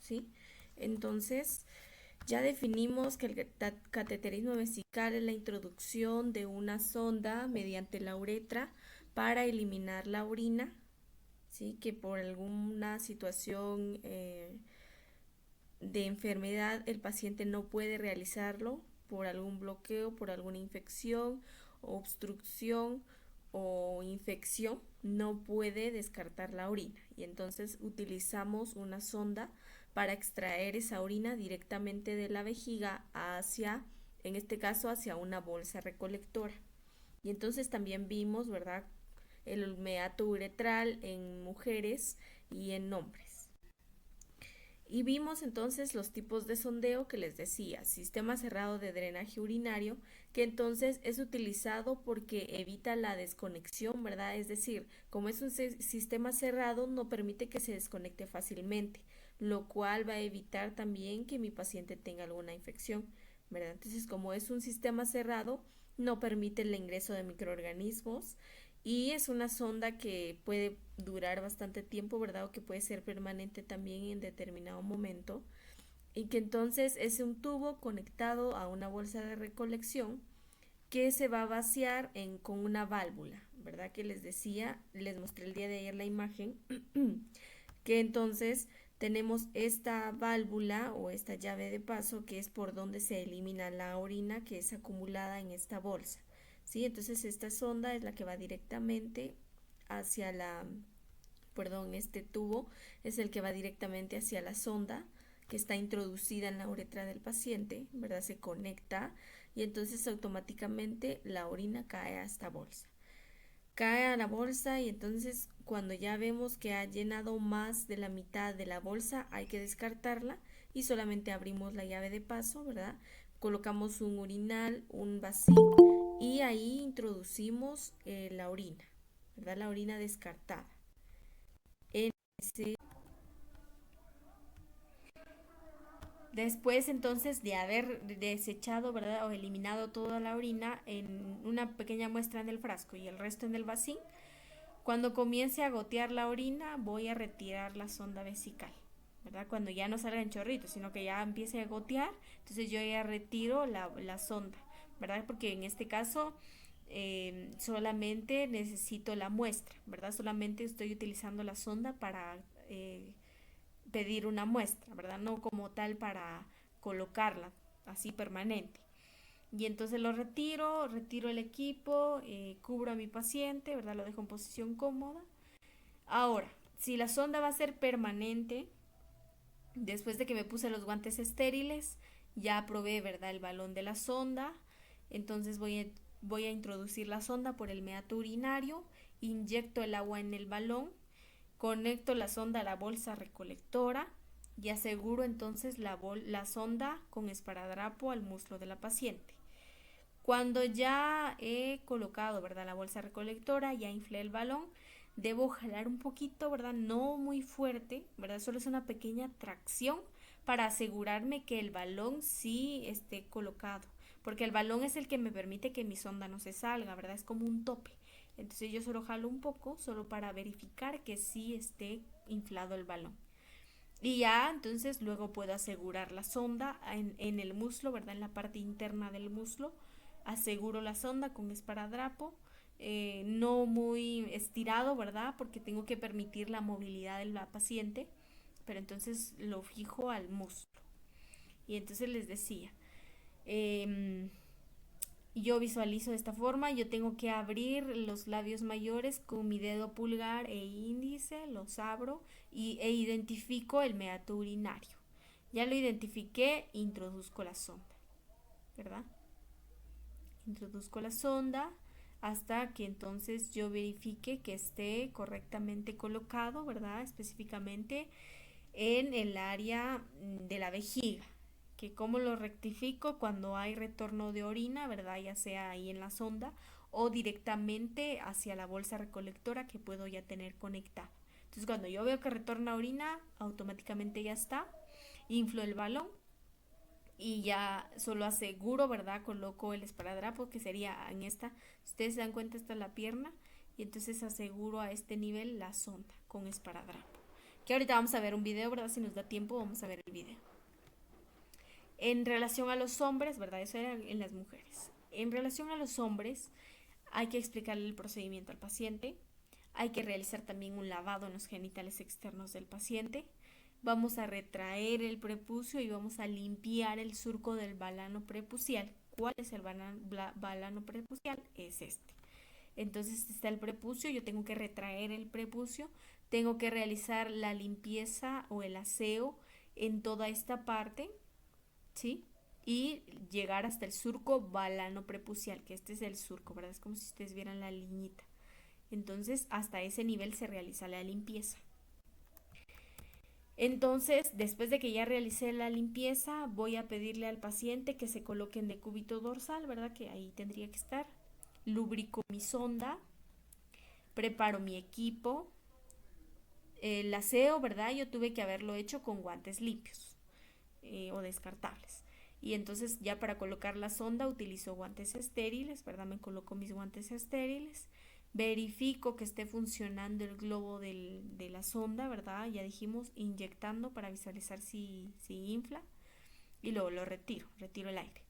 ¿sí? Entonces, ya definimos que el cateterismo vesical es la introducción de una sonda mediante la uretra para eliminar la orina, ¿sí? Que por alguna situación de enfermedad el paciente no puede realizarlo por algún bloqueo, por alguna infección, obstrucción o infección, no puede descartar la orina y entonces utilizamos una sonda para extraer esa orina directamente de la vejiga hacia, en este caso, hacia una bolsa recolectora. Y entonces también vimos, ¿verdad?, el meato uretral en mujeres y en hombres. Y vimos entonces los tipos de sondeo que les decía, sistema cerrado de drenaje urinario, que entonces es utilizado porque evita la desconexión, ¿verdad? Es decir, como es un sistema cerrado, no permite que se desconecte fácilmente, lo cual va a evitar también que mi paciente tenga alguna infección, ¿verdad? Entonces, como es un sistema cerrado, no permite el ingreso de microorganismos y es una sonda que puede durar bastante tiempo, ¿verdad? O que puede ser permanente también en determinado momento. Y que entonces es un tubo conectado a una bolsa de recolección que se va a vaciar con una válvula, ¿verdad? Que les decía, les mostré el día de ayer la imagen, que entonces tenemos esta válvula o esta llave de paso que es por donde se elimina la orina que es acumulada en esta bolsa. ¿Sí? Entonces esta sonda es la que va directamente hacia este tubo es el que va directamente hacia la sonda que está introducida en la uretra del paciente, ¿verdad? Se conecta y entonces automáticamente la orina cae a esta bolsa. Cae a la bolsa y entonces cuando ya vemos que ha llenado más de la mitad de la bolsa hay que descartarla y solamente abrimos la llave de paso, ¿verdad? Colocamos un urinal, un vasito y ahí introducimos la orina, ¿verdad? La orina descartada. En ese Después entonces de haber desechado, ¿verdad? O eliminado toda la orina en una pequeña muestra en el frasco y el resto en el vasín, cuando comience a gotear la orina voy a retirar la sonda vesical, ¿verdad? Cuando ya no salga en chorritos, sino que ya empiece a gotear, entonces yo ya retiro la sonda, ¿verdad? Porque en este caso solamente necesito la muestra, ¿verdad? Solamente estoy utilizando la sonda para pedir una muestra, ¿verdad? No como tal para colocarla así permanente. Y entonces lo retiro, retiro el equipo, cubro a mi paciente, ¿verdad? Lo dejo en posición cómoda. Ahora, si la sonda va a ser permanente, después de que me puse los guantes estériles, ya probé, ¿verdad?, el balón de la sonda. Entonces voy a introducir la sonda por el meato urinario, inyecto el agua en el balón, conecto la sonda a la bolsa recolectora y aseguro entonces la sonda con esparadrapo al muslo de la paciente. Cuando ya he colocado, ¿verdad?, la bolsa recolectora, ya inflé el balón, debo jalar un poquito, ¿verdad? No muy fuerte, ¿verdad? Solo es una pequeña tracción para asegurarme que el balón sí esté colocado, porque el balón es el que me permite que mi sonda no se salga, ¿verdad? Es como un tope. Entonces yo solo jalo un poco, solo para verificar que sí esté inflado el balón. Y ya, entonces luego puedo asegurar la sonda en el muslo, ¿verdad? En la parte interna del muslo. Aseguro la sonda con esparadrapo, no muy estirado, ¿verdad? Porque tengo que permitir la movilidad de la paciente, pero entonces lo fijo al muslo. Y entonces les decía, eh, yo visualizo de esta forma, yo tengo que abrir los labios mayores con mi dedo pulgar e índice, los abro e identifico el meato urinario. Ya lo identifiqué, introduzco la sonda, ¿verdad? Introduzco la sonda hasta que entonces yo verifique que esté correctamente colocado, ¿verdad? Específicamente en el área de la vejiga, que como lo rectifico cuando hay retorno de orina, ¿verdad? Ya sea ahí en la sonda o directamente hacia la bolsa recolectora que puedo ya tener conectada. Entonces cuando yo veo que retorna orina, automáticamente ya está, inflo el balón y ya solo aseguro, ¿verdad? Coloco el esparadrapo que sería en esta, si ustedes se dan cuenta, esta es la pierna y entonces aseguro a este nivel la sonda con esparadrapo. que ahorita vamos a ver un video, ¿verdad? Si nos da tiempo, vamos a ver el video. En relación a los hombres, ¿verdad? Eso era en las mujeres. En relación a los hombres, hay que explicarle el procedimiento al paciente. Hay que realizar también un lavado en los genitales externos del paciente. Vamos a retraer el prepucio y vamos a limpiar el surco del balano prepucial. ¿Cuál es el balano prepucial? Es este. Entonces está el prepucio, yo tengo que retraer el prepucio, tengo que realizar la limpieza o el aseo en toda esta parte, ¿sí? Y llegar hasta el surco balano prepucial, que este es el surco, ¿verdad? Es como si ustedes vieran la liñita. Entonces, hasta ese nivel se realiza la limpieza. Entonces, después de que ya realicé la limpieza, voy a pedirle al paciente que se coloque en decúbito dorsal, ¿verdad? Que ahí tendría que estar. Lubrico mi sonda, preparo mi equipo. El aseo, ¿verdad? Yo tuve que haberlo hecho con guantes limpios o descartables. Y entonces ya para colocar la sonda utilizo guantes estériles, ¿verdad? Me coloco mis guantes estériles. Verifico que esté funcionando el globo de la sonda, ¿verdad? Ya dijimos inyectando para visualizar si infla. Y luego lo retiro el aire.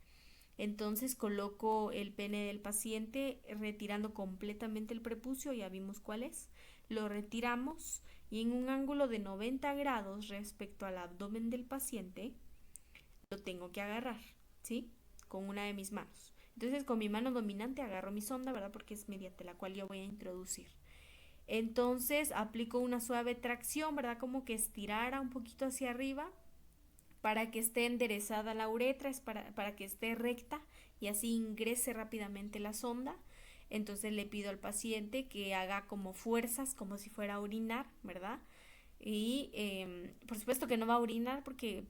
Entonces coloco el pene del paciente retirando completamente el prepucio, ya vimos cuál es. Lo retiramos y en un ángulo de 90 grados respecto al abdomen del paciente lo tengo que agarrar, ¿sí? Con una de mis manos. Entonces con mi mano dominante agarro mi sonda, ¿verdad? Porque es mediante la cual yo voy a introducir. Entonces aplico una suave tracción, ¿verdad? Como que estirara un poquito hacia arriba para que esté enderezada la uretra, es para que esté recta y así ingrese rápidamente la sonda. Entonces le pido al paciente que haga como fuerzas, como si fuera a orinar, ¿verdad? Y por supuesto que no va a orinar porque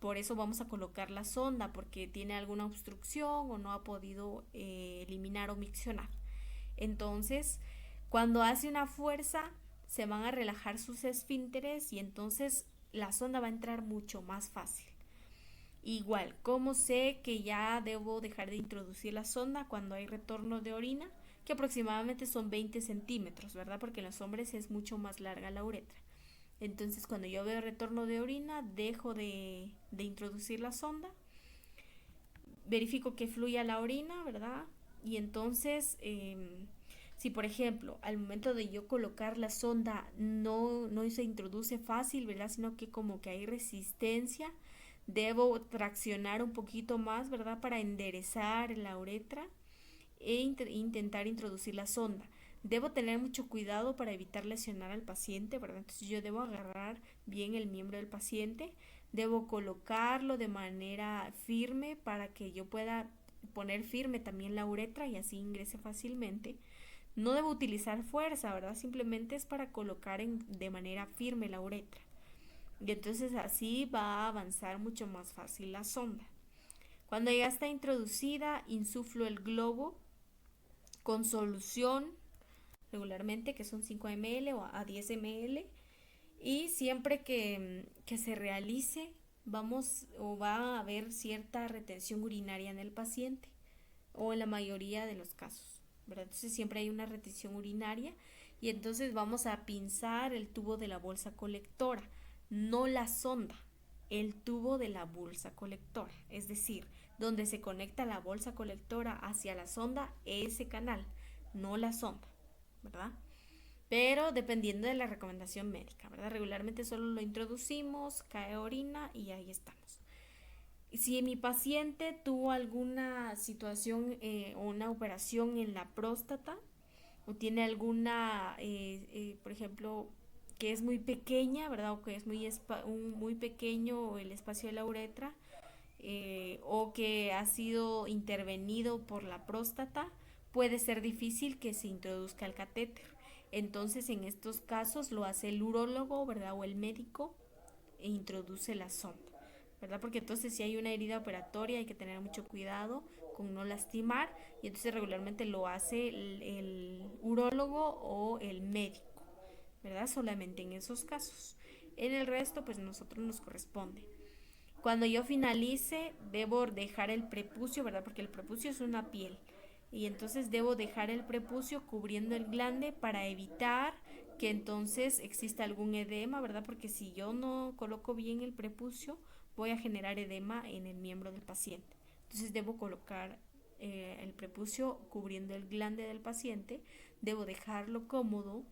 por eso vamos a colocar la sonda, porque tiene alguna obstrucción o no ha podido eliminar o miccionar. Entonces, cuando hace una fuerza, se van a relajar sus esfínteres y entonces la sonda va a entrar mucho más fácil. Igual, ¿cómo sé que ya debo dejar de introducir la sonda cuando hay retorno de orina? Que aproximadamente son 20 centímetros, ¿verdad? Porque en los hombres es mucho más larga la uretra. Entonces, cuando yo veo retorno de orina, dejo de introducir la sonda, verifico que fluya la orina, ¿verdad? Y entonces, si por ejemplo, al momento de yo colocar la sonda no se introduce fácil, ¿verdad? Sino que como que hay resistencia, debo traccionar un poquito más, ¿verdad? Para enderezar la uretra e intentar introducir la sonda. Debo tener mucho cuidado para evitar lesionar al paciente, ¿verdad? Entonces yo debo agarrar bien el miembro del paciente, debo colocarlo de manera firme para que yo pueda poner firme también la uretra y así ingrese fácilmente. No debo utilizar fuerza, ¿verdad? Simplemente es para colocar de manera firme la uretra. Y entonces así va a avanzar mucho más fácil la sonda. Cuando ya está introducida, insuflo el globo con solución regularmente, que son 5 ml o a 10 ml. Y siempre que se realice, va a haber cierta retención urinaria en el paciente, o en la mayoría de los casos, ¿verdad? Entonces siempre hay una retención urinaria y entonces vamos a pinzar el tubo de la bolsa colectora, no la sonda, el tubo de la bolsa colectora, es decir, donde se conecta la bolsa colectora hacia la sonda, ese canal, no la sonda, ¿verdad? Pero dependiendo de la recomendación médica, ¿verdad? Regularmente solo lo introducimos, cae orina y ahí estamos. Si mi paciente tuvo alguna situación o una operación en la próstata o tiene alguna, por ejemplo, que es muy pequeña, ¿verdad? O que es muy pequeño el espacio de la uretra, o que ha sido intervenido por la próstata, puede ser difícil que se introduzca el catéter. Entonces, en estos casos lo hace el urólogo, ¿verdad? O el médico e introduce la sonda, ¿verdad? Porque entonces si hay una herida operatoria hay que tener mucho cuidado con no lastimar y entonces regularmente lo hace el urólogo o el médico, ¿verdad? Solamente en esos casos. En el resto, pues nosotros nos corresponde. Cuando yo finalice, debo dejar el prepucio, ¿verdad? Porque el prepucio es una piel. Y entonces debo dejar el prepucio cubriendo el glande para evitar que entonces existe algún edema, ¿verdad? Porque si yo no coloco bien el prepucio, voy a generar edema en el miembro del paciente. Entonces debo colocar el prepucio cubriendo el glande del paciente, debo dejarlo cómodo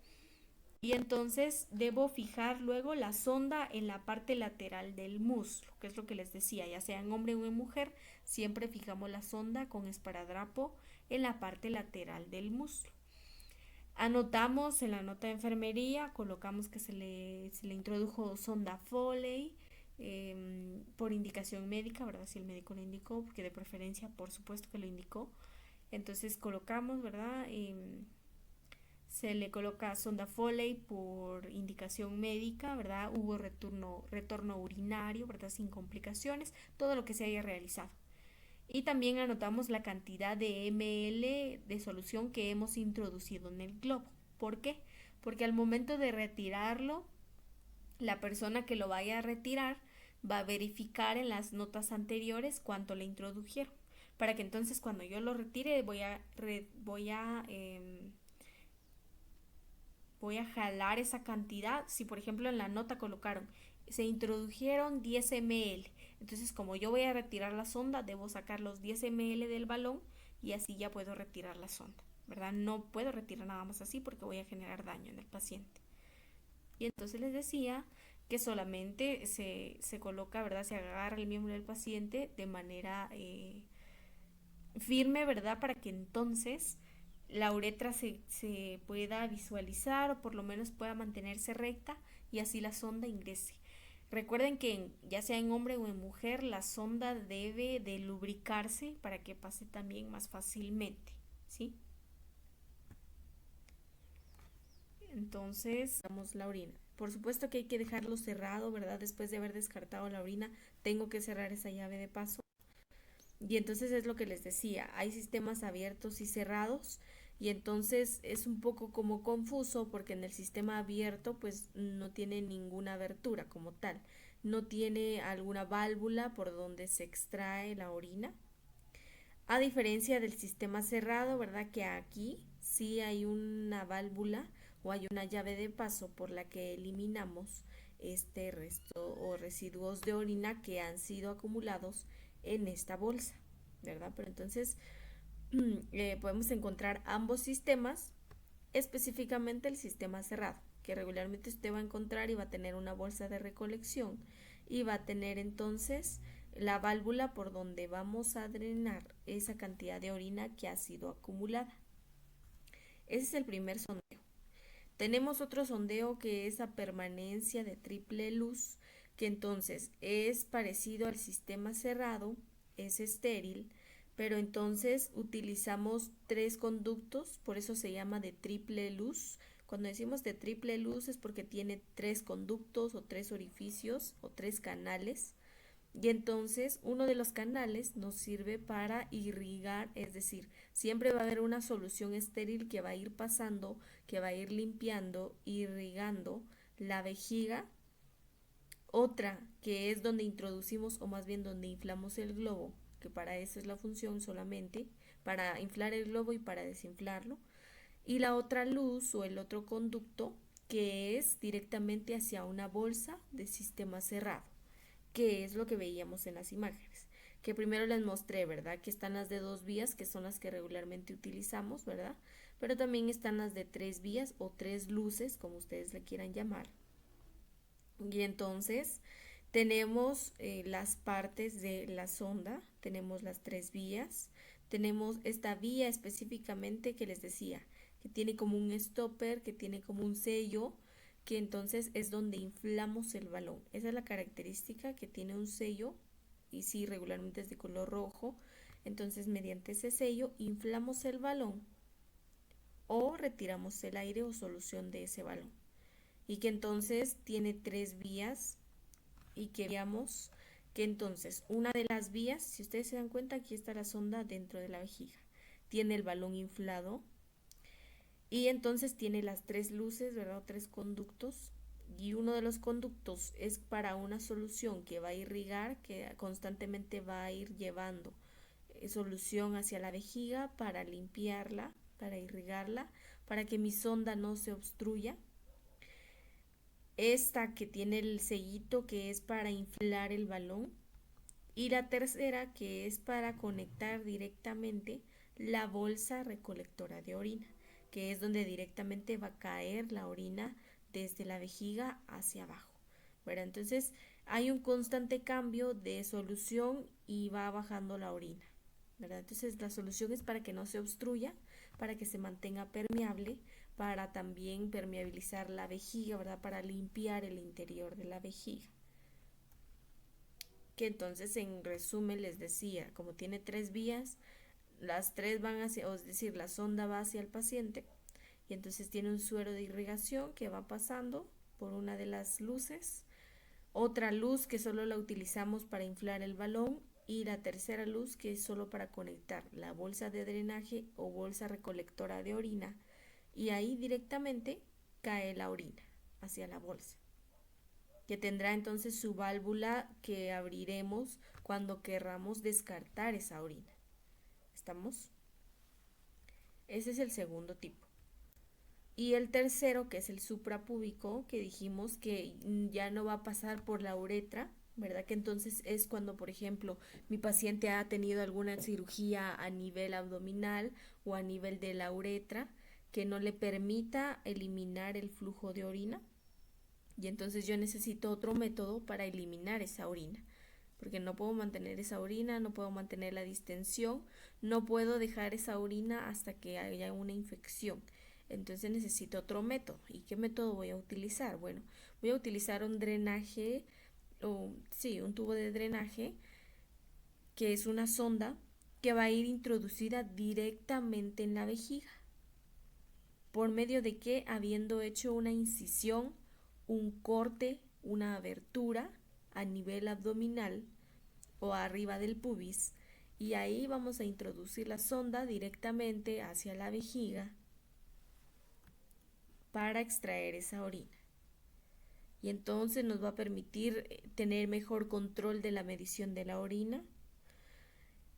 y entonces debo fijar luego la sonda en la parte lateral del muslo, que es lo que les decía, ya sea en hombre o en mujer, siempre fijamos la sonda con esparadrapo en la parte lateral del muslo. Anotamos en la nota de enfermería, colocamos que se le introdujo sonda Foley por indicación médica, ¿verdad? Si el médico lo indicó, porque de preferencia, por supuesto que lo indicó. Entonces colocamos, ¿verdad? Se le coloca sonda Foley por indicación médica, ¿verdad? Hubo retorno urinario, ¿verdad? Sin complicaciones, todo lo que se haya realizado. Y también anotamos la cantidad de ml de solución que hemos introducido en el globo. ¿Por qué? Porque al momento de retirarlo, la persona que lo vaya a retirar va a verificar en las notas anteriores cuánto le introdujeron. Para que entonces cuando yo lo retire voy a jalar esa cantidad. Si por ejemplo en la nota colocaron se introdujeron 10 ml, entonces como yo voy a retirar la sonda, debo sacar los 10 ml del balón y así ya puedo retirar la sonda, ¿verdad? No puedo retirar nada más así porque voy a generar daño en el paciente. Y entonces les decía que solamente se coloca, ¿verdad? Se agarra el miembro del paciente de manera firme, ¿verdad? Para que entonces la uretra se pueda visualizar o por lo menos pueda mantenerse recta y así la sonda ingrese. Recuerden que ya sea en hombre o en mujer, la sonda debe de lubricarse para que pase también más fácilmente, ¿sí? Entonces, damos la orina. Por supuesto que hay que dejarlo cerrado, ¿verdad? Después de haber descartado la orina, tengo que cerrar esa llave de paso. Y entonces es lo que les decía, hay sistemas abiertos y cerrados y entonces es un poco como confuso porque en el sistema abierto pues no tiene ninguna abertura como tal, no tiene alguna válvula por donde se extrae la orina. A diferencia del sistema cerrado, ¿verdad? Que aquí sí hay una válvula o hay una llave de paso por la que eliminamos este resto o residuos de orina que han sido acumulados en esta bolsa, ¿verdad? Pero entonces podemos encontrar ambos sistemas, específicamente el sistema cerrado, que regularmente usted va a encontrar y va a tener una bolsa de recolección y va a tener entonces la válvula por donde vamos a drenar esa cantidad de orina que ha sido acumulada. Ese es el primer sondeo. Tenemos otro sondeo que es a permanencia de triple luz, que entonces es parecido al sistema cerrado, es estéril, pero entonces utilizamos tres conductos, por eso se llama de triple luz. Cuando decimos de triple luz es porque tiene tres conductos o tres orificios o tres canales. Y entonces uno de los canales nos sirve para irrigar, es decir, siempre va a haber una solución estéril que va a ir pasando, que va a ir limpiando, irrigando la vejiga. Otra que es donde introducimos o más bien donde inflamos el globo, que para eso es la función solamente, para inflar el globo y para desinflarlo. Y la otra luz o el otro conducto que es directamente hacia una bolsa de sistema cerrado, que es lo que veíamos en las imágenes, que primero les mostré, ¿verdad? Que están las de 2 vías, que son las que regularmente utilizamos, ¿verdad? Pero también están las de 3 vías o 3 luces, como ustedes le quieran llamar. Y entonces tenemos las partes de la sonda, tenemos las 3 vías, tenemos esta vía específicamente que les decía, que tiene como un stopper, que tiene como un sello, que entonces es donde inflamos el balón. Esa es la característica, que tiene un sello y sí, regularmente es de color rojo. Entonces mediante ese sello inflamos el balón o retiramos el aire o solución de ese balón. Y que entonces tiene 3 vías y que veamos que entonces una de las vías, si ustedes se dan cuenta, aquí está la sonda dentro de la vejiga, tiene el balón inflado y entonces tiene las 3 luces, ¿verdad? 3 conductos y uno de los conductos es para una solución que va a irrigar, que constantemente va a ir llevando solución hacia la vejiga para limpiarla, para irrigarla, para que mi sonda no se obstruya. esta que tiene el sellito que es para inflar el balón y la tercera que es para conectar directamente la bolsa recolectora de orina, que es donde directamente va a caer la orina desde la vejiga hacia abajo, ¿verdad? Entonces hay un constante cambio de solución y va bajando la orina, ¿verdad? Entonces la solución es para que no se obstruya, para que se mantenga permeable, para también permeabilizar la vejiga, ¿verdad? Para limpiar el interior de la vejiga. Que entonces en resumen les decía, como tiene tres vías, las tres van hacia, o es decir, la sonda va hacia el paciente y entonces tiene un suero de irrigación que va pasando por una de las luces, otra luz que solo la utilizamos para inflar el balón y la tercera luz que es solo para conectar la bolsa de drenaje o bolsa recolectora de orina y ahí directamente cae la orina hacia la bolsa, que tendrá entonces su válvula que abriremos cuando querramos descartar esa orina. ¿Estamos? Ese es el segundo tipo. Y el tercero, que es el suprapúbico, que dijimos que ya no va a pasar por la uretra, ¿verdad? Que entonces es cuando, por ejemplo, mi paciente ha tenido alguna cirugía a nivel abdominal o a nivel de la uretra que no le permita eliminar el flujo de orina. Y entonces yo necesito otro método para eliminar esa orina, porque no puedo mantener esa orina, no puedo mantener la distensión, no puedo dejar esa orina hasta que haya una infección. Entonces necesito otro método. ¿Y qué método voy a utilizar? Bueno, voy a utilizar un drenaje, o sí, un tubo de drenaje, que es una sonda que va a ir introducida directamente en la vejiga. ¿Por medio de qué? Habiendo hecho una incisión, un corte, una abertura a nivel abdominal o arriba del pubis, y ahí vamos a introducir la sonda directamente hacia la vejiga para extraer esa orina. Y entonces nos va a permitir tener mejor control de la medición de la orina.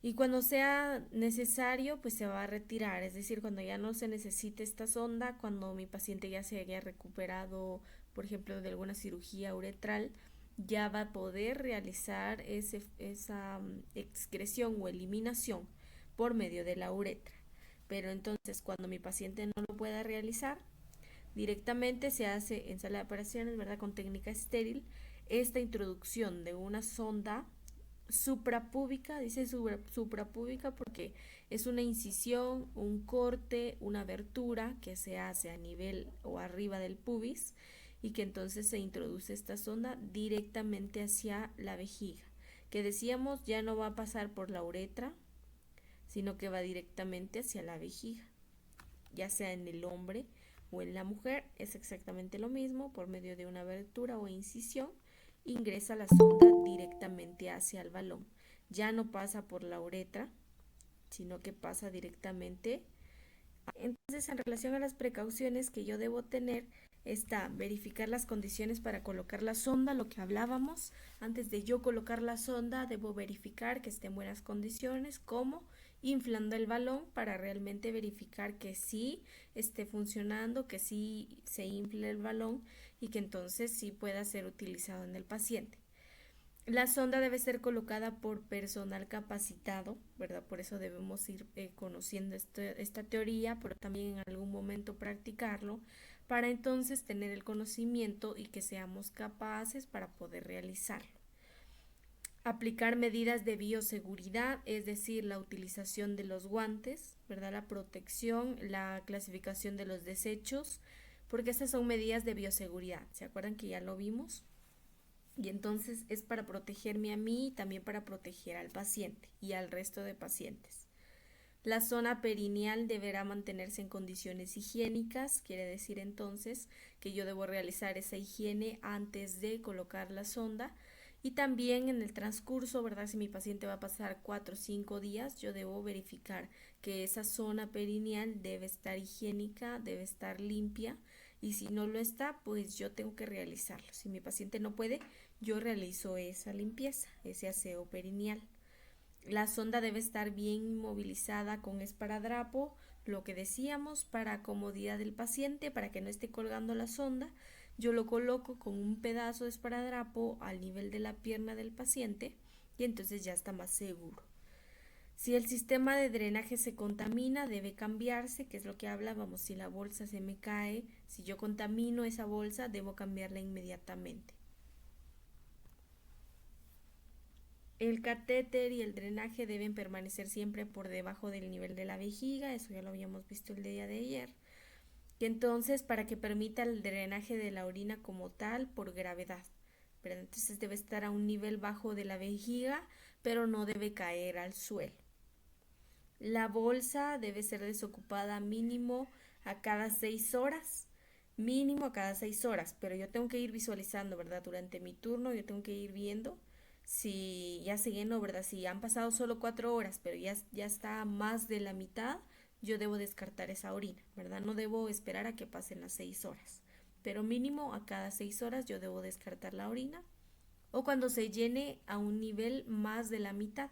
Y cuando sea necesario, pues se va a retirar, es decir, cuando ya no se necesite esta sonda, cuando mi paciente ya se haya recuperado, por ejemplo, de alguna cirugía uretral, ya va a poder realizar esa excreción o eliminación por medio de la uretra. Pero entonces, cuando mi paciente no lo pueda realizar, directamente se hace en sala de operaciones, ¿verdad? Con técnica estéril, esta introducción de una sonda suprapúbica, dice suprapúbica porque es una incisión, un corte, una abertura que se hace a nivel o arriba del pubis y que entonces se introduce esta sonda directamente hacia la vejiga, que decíamos ya no va a pasar por la uretra, sino que va directamente hacia la vejiga, ya sea en el hombre o en la mujer, es exactamente lo mismo, por medio de una abertura o incisión ingresa la sonda directamente hacia el balón. Ya no pasa por la uretra, sino que pasa directamente. Entonces, en relación a las precauciones que yo debo tener, está verificar las condiciones para colocar la sonda, lo que hablábamos. Antes de yo colocar la sonda, debo verificar que esté en buenas condiciones, como inflando el balón para realmente verificar que sí esté funcionando, que sí se infle el balón y que entonces sí pueda ser utilizado en el paciente. La sonda debe ser colocada por personal capacitado, ¿verdad? Por eso debemos ir conociendo esta teoría, pero también en algún momento practicarlo, para entonces tener el conocimiento y que seamos capaces para poder realizarlo. Aplicar medidas de bioseguridad, es decir, la utilización de los guantes, ¿verdad? La protección, la clasificación de los desechos, porque estas son medidas de bioseguridad. ¿Se acuerdan que ya lo vimos? Y entonces es para protegerme a mí y también para proteger al paciente y al resto de pacientes. La zona perineal deberá mantenerse en condiciones higiénicas, quiere decir entonces que yo debo realizar esa higiene antes de colocar la sonda y también en el transcurso, ¿verdad? Si mi paciente va a pasar 4 o 5 días, yo debo verificar que esa zona perineal debe estar higiénica, debe estar limpia y si no lo está, pues yo tengo que realizarlo. Si mi paciente no puede, yo realizo esa limpieza, ese aseo perineal. La sonda debe estar bien inmovilizada con esparadrapo, lo que decíamos, para comodidad del paciente, para que no esté colgando la sonda, yo lo coloco con un pedazo de esparadrapo al nivel de la pierna del paciente y entonces ya está más seguro. Si el sistema de drenaje se contamina, debe cambiarse, que es lo que hablábamos. Si la bolsa se me cae, si yo contamino esa bolsa, debo cambiarla inmediatamente. El catéter y el drenaje deben permanecer siempre por debajo del nivel de la vejiga, eso ya lo habíamos visto el día de ayer. Y entonces, para que permita el drenaje de la orina como tal por gravedad. Pero entonces debe estar a un nivel bajo de la vejiga, pero no debe caer al suelo. La bolsa debe ser desocupada mínimo a cada 6 horas, mínimo a cada 6 horas, pero yo tengo que ir visualizando, ¿verdad? Durante mi turno yo tengo que ir viendo si ya se llenó, ¿verdad? Si han pasado solo 4 horas, pero ya está más de la mitad, yo debo descartar esa orina, ¿verdad? No debo esperar a que pasen las 6 horas, pero mínimo a cada 6 horas yo debo descartar la orina o cuando se llene a un nivel más de la mitad.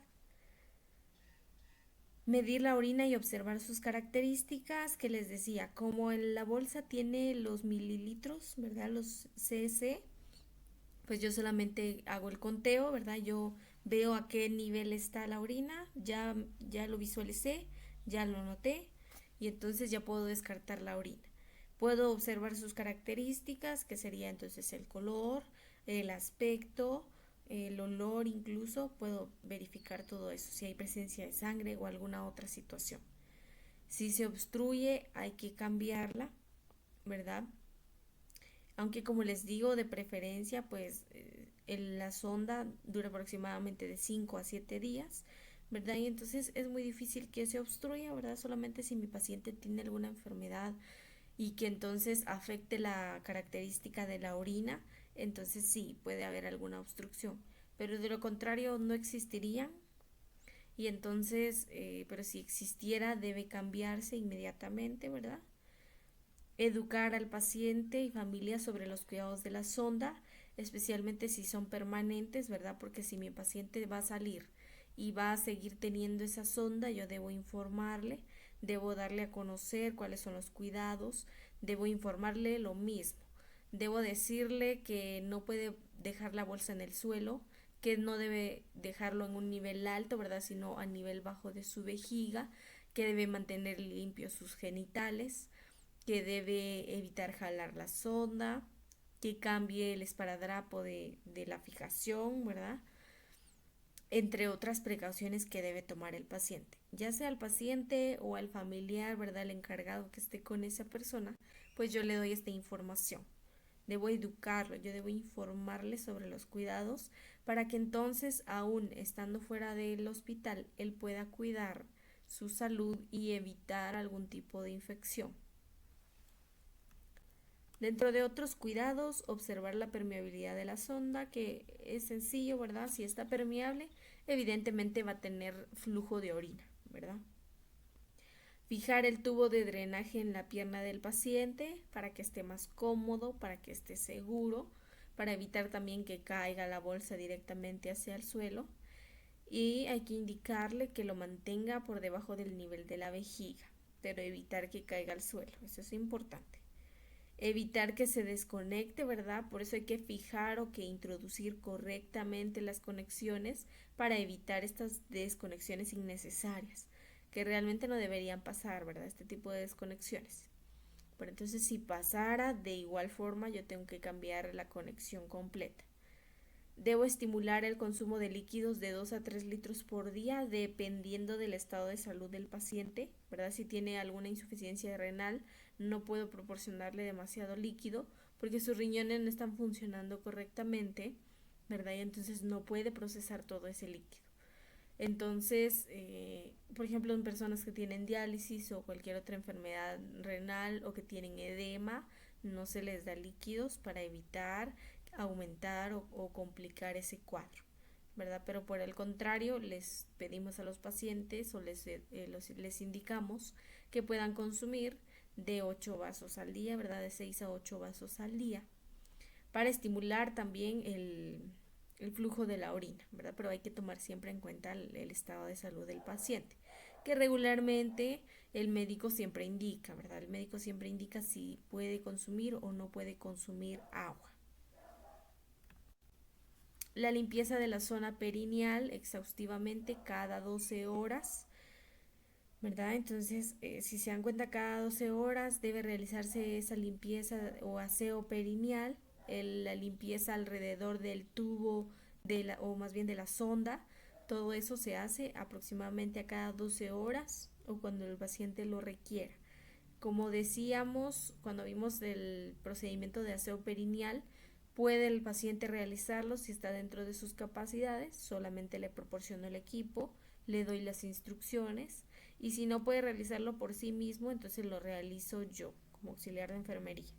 Medir la orina y observar sus características, que les decía, como en la bolsa tiene los mililitros, ¿verdad? Los cc, pues yo solamente hago el conteo, ¿verdad? Yo veo a qué nivel está la orina, ya lo visualicé, ya lo noté y entonces ya puedo descartar la orina. Puedo observar sus características, que sería entonces el color, el aspecto, el olor, incluso puedo verificar todo eso, si hay presencia de sangre o alguna otra situación. Si se obstruye, hay que cambiarla, ¿verdad? Aunque como les digo, de preferencia, pues la sonda dura aproximadamente de 5 a 7 días, ¿verdad? Y entonces es muy difícil que se obstruya, ¿verdad? Solamente si mi paciente tiene alguna enfermedad y que entonces afecte la característica de la orina, entonces sí, puede haber alguna obstrucción. Pero de lo contrario no existiría y entonces, pero si existiera debe cambiarse inmediatamente, ¿verdad? Educar al paciente y familia sobre los cuidados de la sonda, especialmente si son permanentes, ¿verdad? Porque si mi paciente va a salir y va a seguir teniendo esa sonda, yo debo informarle, debo darle a conocer cuáles son los cuidados, debo informarle lo mismo, debo decirle que no puede dejar la bolsa en el suelo, que no debe dejarlo en un nivel alto, ¿verdad? Sino a nivel bajo de su vejiga, que debe mantener limpios sus genitales, que debe evitar jalar la sonda, que cambie el esparadrapo de la fijación, ¿verdad? Entre otras precauciones que debe tomar el paciente. Ya sea el paciente o al familiar, ¿verdad? El encargado que esté con esa persona, pues yo le doy esta información. Debo educarlo, yo debo informarle sobre los cuidados para que entonces, aún estando fuera del hospital, él pueda cuidar su salud y evitar algún tipo de infección. Dentro de otros cuidados, observar la permeabilidad de la sonda, que es sencillo, ¿verdad? Si está permeable, evidentemente va a tener flujo de orina, ¿verdad? Fijar el tubo de drenaje en la pierna del paciente para que esté más cómodo, para que esté seguro, para evitar también que caiga la bolsa directamente hacia el suelo. Y hay que indicarle que lo mantenga por debajo del nivel de la vejiga, pero evitar que caiga al suelo, eso es importante. Evitar que se desconecte, ¿verdad? Por eso hay que fijar o que introducir correctamente las conexiones para evitar estas desconexiones innecesarias, que realmente no deberían pasar, ¿verdad? Este tipo de desconexiones. Pero entonces si pasara, de igual forma yo tengo que cambiar la conexión completa. Debo estimular el consumo de líquidos de 2 a 3 litros por día dependiendo del estado de salud del paciente, ¿verdad? Si tiene alguna insuficiencia renal, no puedo proporcionarle demasiado líquido porque sus riñones no están funcionando correctamente, ¿verdad? Y entonces no puede procesar todo ese líquido. Entonces, por ejemplo, en personas que tienen diálisis o cualquier otra enfermedad renal o que tienen edema, no se les da líquidos para evitar aumentar o complicar ese cuadro, ¿verdad? Pero por el contrario, les pedimos a los pacientes o les indicamos que puedan consumir de 8 vasos al día, ¿verdad? De 6 a 8 vasos al día, para estimular también el flujo de la orina, ¿verdad? Pero hay que tomar siempre en cuenta el estado de salud del paciente. que regularmente el médico siempre indica, ¿verdad? El médico siempre indica si puede consumir o no puede consumir agua. La limpieza de la zona perineal exhaustivamente cada 12 horas, ¿verdad? Entonces, si se dan cuenta, cada 12 horas debe realizarse esa limpieza o aseo perineal, la limpieza alrededor del tubo o más bien de la sonda. Todo eso se hace aproximadamente a cada 12 horas o cuando el paciente lo requiera. Como decíamos, cuando vimos el procedimiento de aseo perineal, puede el paciente realizarlo si está dentro de sus capacidades, solamente le proporciono el equipo, le doy las instrucciones y si no puede realizarlo por sí mismo, entonces lo realizo yo como auxiliar de enfermería.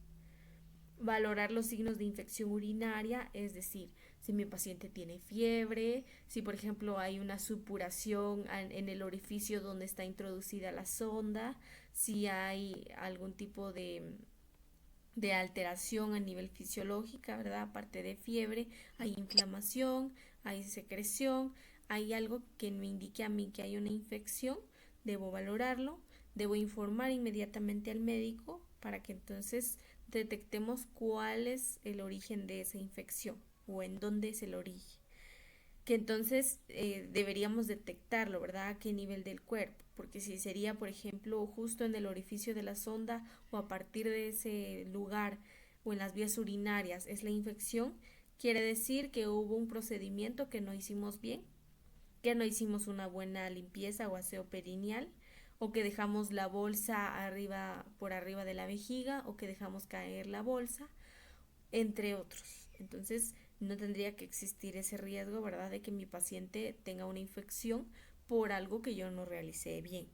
Valorar los signos de infección urinaria, es decir, si mi paciente tiene fiebre, si por ejemplo hay una supuración en el orificio donde está introducida la sonda, si hay algún tipo de alteración a nivel fisiológica, ¿verdad? Aparte de fiebre, hay inflamación, hay secreción, hay algo que me indique a mí que hay una infección, debo valorarlo, debo informar inmediatamente al médico para que entonces detectemos cuál es el origen de esa infección o en dónde es el origen. Que entonces deberíamos detectarlo, ¿verdad? ¿A qué nivel del cuerpo? Porque si sería, por ejemplo, justo en el orificio de la sonda o a partir de ese lugar o en las vías urinarias es la infección, quiere decir que hubo un procedimiento que no hicimos bien, que no hicimos una buena limpieza o aseo perineal, o que dejamos la bolsa por arriba de la vejiga, o que dejamos caer la bolsa, entre otros. Entonces, no tendría que existir ese riesgo, ¿verdad?, de que mi paciente tenga una infección por algo que yo no realicé bien.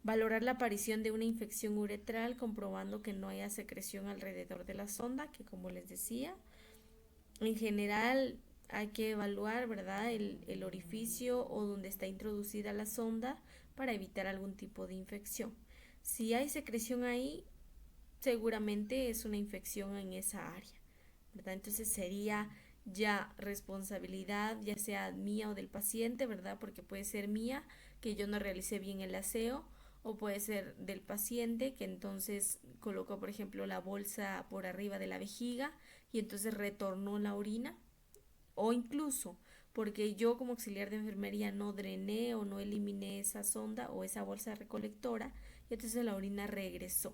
Valorar la aparición de una infección uretral comprobando que no haya secreción alrededor de la sonda, que como les decía, en general hay que evaluar, ¿verdad?, el orificio o donde está introducida la sonda para evitar algún tipo de infección. Si hay secreción ahí, seguramente es una infección en esa área, ¿verdad? Entonces sería ya responsabilidad, ya sea mía o del paciente, ¿verdad? Porque puede ser mía, que yo no realicé bien el aseo, o puede ser del paciente, que entonces colocó, por ejemplo, la bolsa por arriba de la vejiga y entonces retornó la orina, o incluso porque yo como auxiliar de enfermería no drené o no eliminé esa sonda o esa bolsa recolectora y entonces la orina regresó.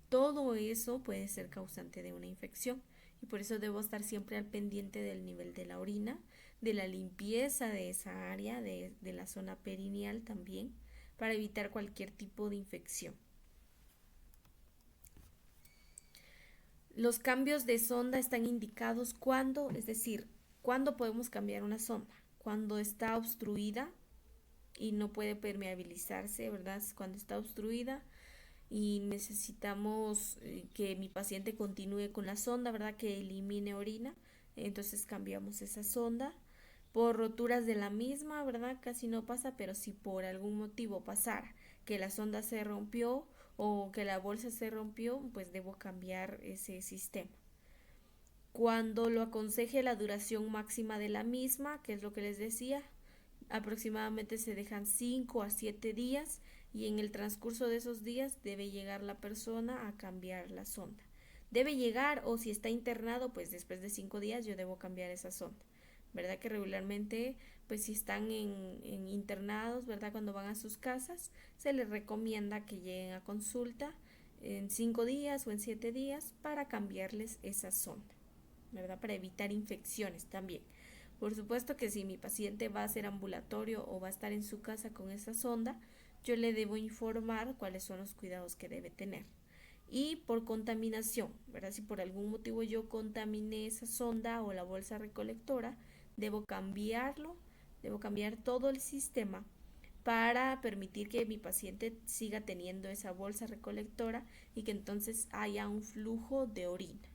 Todo eso puede ser causante de una infección y por eso debo estar siempre al pendiente del nivel de la orina, de la limpieza de esa área, de la zona perineal también, para evitar cualquier tipo de infección. Los cambios de sonda están indicados cuando, es decir, cuándo podemos cambiar una sonda, cuando está obstruida y no puede permeabilizarse, ¿verdad? Cuando está obstruida y necesitamos que mi paciente continúe con la sonda, ¿verdad? Que elimine orina, entonces cambiamos esa sonda. Por roturas de la misma, ¿verdad? Casi no pasa, pero si por algún motivo pasara que la sonda se rompió o que la bolsa se rompió, pues debo cambiar ese sistema. Cuando lo aconseje la duración máxima de la misma, que es lo que les decía, aproximadamente se dejan 5 a 7 días y en el transcurso de esos días debe llegar la persona a cambiar la sonda. Debe llegar o si está internado, pues después de 5 días yo debo cambiar esa sonda. ¿Verdad? Que regularmente, pues si están en internados, ¿verdad? Cuando van a sus casas, se les recomienda que lleguen a consulta en 5 días o en 7 días para cambiarles esa sonda, ¿verdad? Para evitar infecciones también. Por supuesto que si mi paciente va a ser ambulatorio o va a estar en su casa con esa sonda, yo le debo informar cuáles son los cuidados que debe tener. Y por contaminación, ¿verdad? Si por algún motivo yo contaminé esa sonda o la bolsa recolectora, debo cambiarlo, debo cambiar todo el sistema para permitir que mi paciente siga teniendo esa bolsa recolectora y que entonces haya un flujo de orina.